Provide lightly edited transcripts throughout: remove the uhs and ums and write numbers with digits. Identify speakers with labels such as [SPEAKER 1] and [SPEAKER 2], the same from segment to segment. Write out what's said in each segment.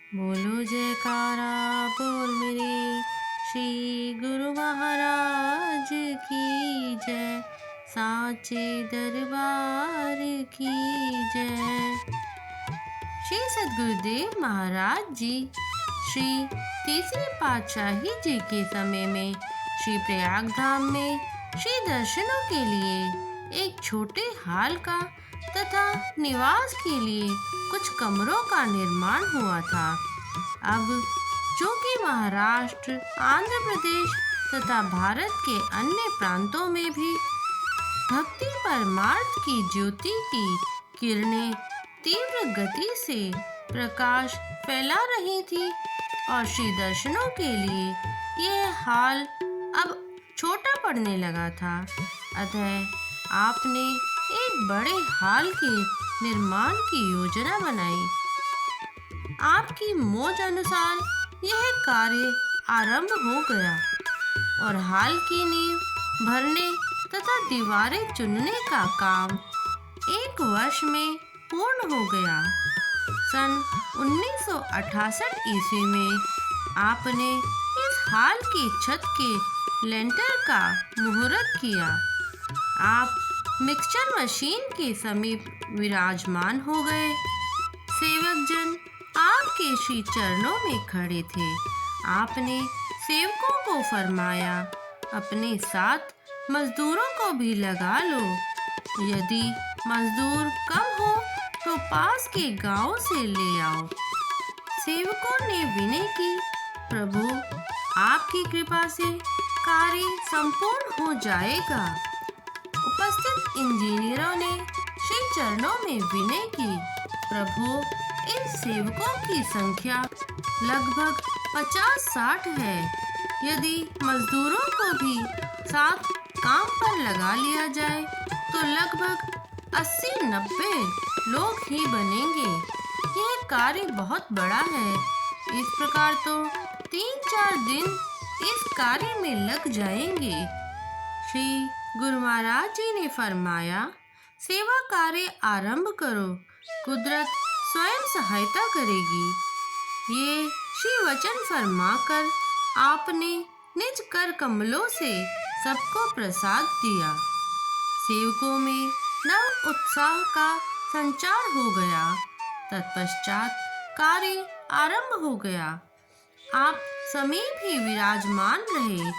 [SPEAKER 1] बोलो जयकारा बोल मेरे श्री गुरु महाराज की जय। साचे दरबार की जय। श्री सद्गुरुदेव महाराज जी श्री तीसरी पातशाही जी के समय में श्री प्रयाग धाम में श्री दर्शनों के लिए एक छोटे हाल का तथा निवास के लिए कुछ कमरों का निर्माण हुआ था। अब चूंकि महाराष्ट्र, आंध्र प्रदेश तथा भारत के अन्य प्रांतों में भी भक्ति परमार्थ की ज्योति की किरणें तीव्र गति से प्रकाश फैला रही थी और श्री दर्शनों के लिए यह हाल अब छोटा पड़ने लगा था, अतः आपने एक बड़े हाल के निर्माण की योजना बनाई। आपकी मौज अनुसार यह कार्य आरंभ हो गया और हाल की नींव भरने तथा दीवारें चुनने का काम 1 वर्ष में पूर्ण हो गया। सन 1968 ईस्वी में आपने इस हाल की छत के लेंटर का मुहूर्त किया। आप मिक्सचर मशीन के समीप विराजमान हो गए। सेवक जन आपके श्री चरणों में खड़े थे। आपने सेवकों को फरमाया, अपने साथ मजदूरों को भी लगा लो। यदि मजदूर कम हो तो पास के गांव से ले आओ। सेवकों ने विनय की, प्रभु आपकी कृपा से कार्य संपूर्ण हो जाएगा। उपस्थित इंजीनियरों ने श्री चरणों में विनय की, प्रभु इन सेवकों की संख्या लगभग 50-60 है। यदि मजदूरों को भी साथ काम पर लगा लिया जाए तो लगभग 80-90 लोग ही बनेंगे। यह कार्य बहुत बड़ा है। इस प्रकार तो 3-4 दिन इस कार्य में लग जाएंगे। श्री गुरु महाराज जी ने फरमाया, सेवा कार्य आरंभ करो, कुदरत स्वयं सहायता करेगी। ये श्री वचन फरमाकर आपने निज कर कमलों से सबको प्रसाद दिया। सेवकों में नव उत्साह का संचार हो गया। तत्पश्चात कार्य आरंभ हो गया। आप समीप ही विराजमान रहे।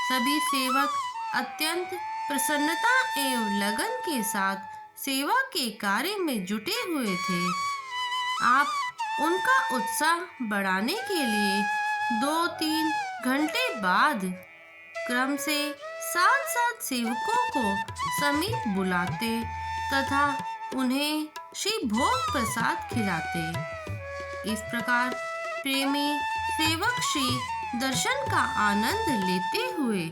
[SPEAKER 1] सभी सेवक अत्यंत प्रसन्नता एवं लगन के साथ सेवा के कार्य में जुटे हुए थे। आप उनका उत्साह बढ़ाने के लिए 2-3 घंटे बाद क्रम से 7-7 सेवकों को समीप बुलाते तथा उन्हें श्री भोग प्रसाद खिलाते। इस प्रकार प्रेमी सेवक श्री दर्शन का आनंद लेते हुए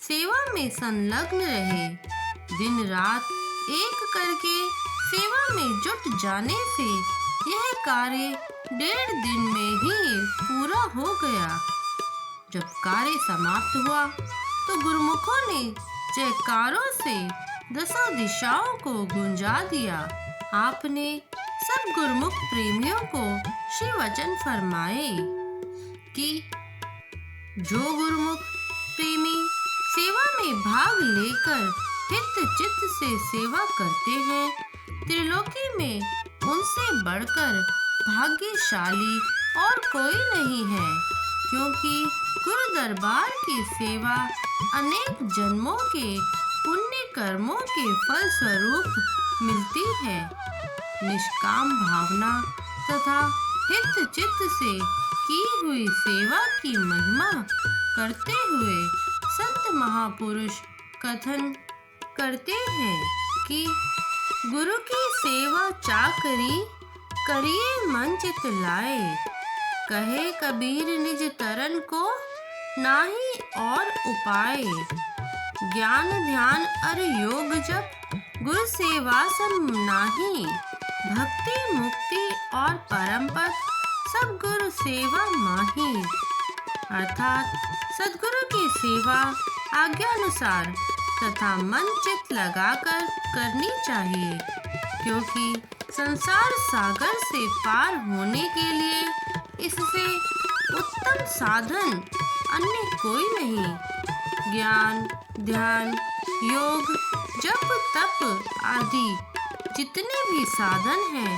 [SPEAKER 1] सेवा में संलग्न रहे। दिन रात एक करके सेवा में जुट जाने से यह कार्य 1.5 दिन में ही पूरा हो गया। जब कार्य समाप्त हुआ तो गुरुमुखों ने जयकारों से 10 दिशाओं को गूंजा दिया। आपने सब गुरुमुख प्रेमियों को श्री वचन फरमाए कि जो गुरुमुख प्रेमी सेवा में भाग लेकर हित चित्त से सेवा करते हैं, त्रिलोकी में उनसे बढ़कर भाग्यशाली और कोई नहीं है, क्योंकि गुरु दरबार की सेवा अनेक जन्मों के पुण्य कर्मों के फल स्वरूप मिलती है। निष्काम भावना तथा हित चित्त से की हुई सेवा की महिमा करते हुए संत महापुरुष कथन करते हैं कि गुरु की सेवा चाकरी करिए मन चित लाए। कहे कबीर निज तरन को नाही और उपाय। ज्ञान ध्यान अर योग जप गुरु सेवा सब नाही। भक्ति मुक्ति और परम पद सब गुरु सेवा माही। अर्थात सद्गुरु की सेवा आज्ञानुसार तथा मन चित लगाकर करनी चाहिए, क्योंकि संसार सागर से पार होने के लिए इस से उत्तम साधन अन्य कोई नहीं। ज्ञान, ध्यान, योग, जप, तप आदि जितने भी साधन हैं,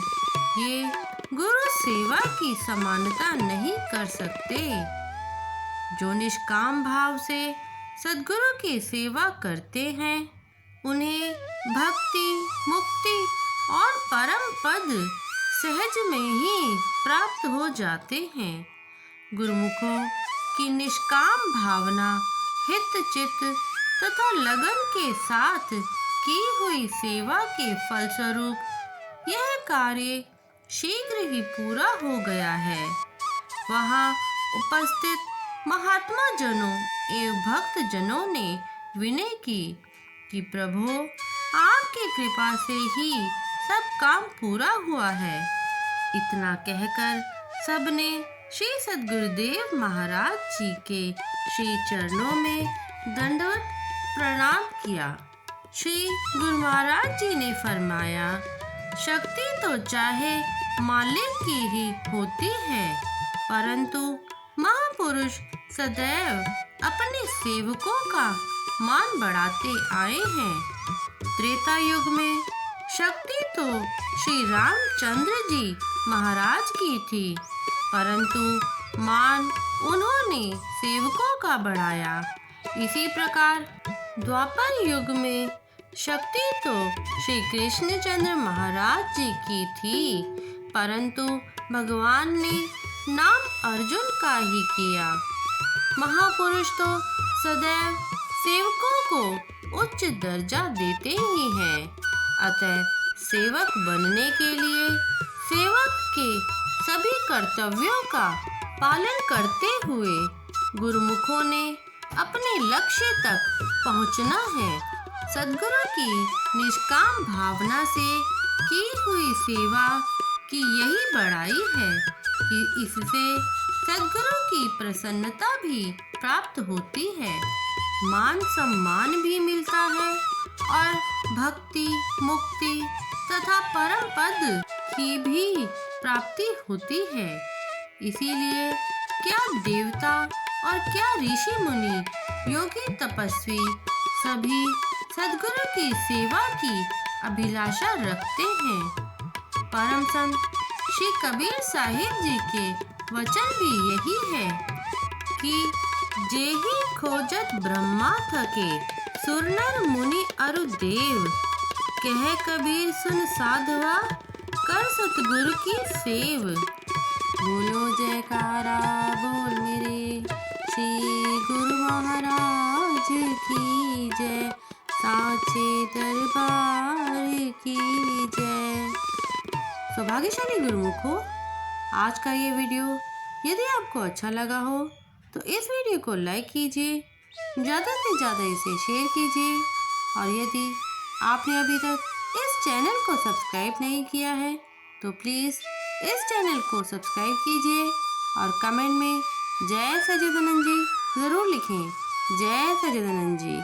[SPEAKER 1] ये गुरु सेवा की समानता नहीं कर सकते। जो निष्काम भाव से सद्गुरु की सेवा करते हैं, उन्हें भक्ति, मुक्ति और परम पद सहज में ही प्राप्त हो जाते हैं। गुरुमुखों की निष्काम भावना, हित चित तथा लगन के साथ की हुई सेवा के फलस्वरूप यह कार्य शीघ्र ही पूरा हो गया है। वहाँ उपस्थित महात्मा जनों एवं भक्त जनों ने विनय की कि प्रभु, आपकी कृपा से ही सब काम पूरा हुआ है। इतना कहकर सबने श्री सद्गुरुदेव महाराज जी के श्री चरणों में दंडवत प्रणाम किया। श्री गुरु महाराज जी ने फरमाया, शक्ति तो चाहे मालिक की ही होती है, परंतु महापुरुष सदैव अपने सेवकों का मान बढ़ाते आए हैं। त्रेता युग में शक्ति तो श्री रामचंद्र जी महाराज की थी, परंतु मान उन्होंने सेवकों का बढ़ाया। इसी प्रकार द्वापर युग में शक्ति तो श्री कृष्णचंद्र महाराज जी की थी, परंतु भगवान ने नाम अर्जुन का ही किया। महापुरुष तो सदैव सेवकों को उच्च दर्जा देते ही हैं। अतः सेवक बनने के लिए सेवक के सभी कर्तव्यों का पालन करते हुए गुरुमुखों ने अपने लक्ष्य तक पहुंचना है। सद्गुरु की निष्काम भावना से की हुई सेवा की यही बड़ाई है कि इससे सद्गुरु की प्रसन्नता भी प्राप्त होती है, मान सम्मान भी मिलता है और भक्ति, मुक्ति तथा परम पद की भी प्राप्ति होती है। इसीलिए क्या देवता और क्या ऋषि मुनि, योगी तपस्वी सभी सद्गुरु की सेवा की अभिलाषा रखते हैं। परम संत श्री कबीर साहिब जी के वचन भी यही है कि जेहि खोजत ब्रह्मा थके, सुर नर मुनि अरु देव, कह कबीर सुन साधवा, कर सतगुरु की सेव। बोलो जयकारा बोल मेरे श्री गुरु महाराज की जय, साचे दरबार की जय। सौभाग्यशाली गुरुमुखों, आज का ये वीडियो यदि आपको अच्छा लगा हो तो इस वीडियो को लाइक कीजिए, ज़्यादा से ज़्यादा इसे शेयर कीजिए और यदि आपने अभी तक इस चैनल को सब्सक्राइब नहीं किया है तो प्लीज़ इस चैनल को सब्सक्राइब कीजिए और कमेंट में जय सच्चिदानंद जी ज़रूर लिखें। जय सच्चिदानंद जी।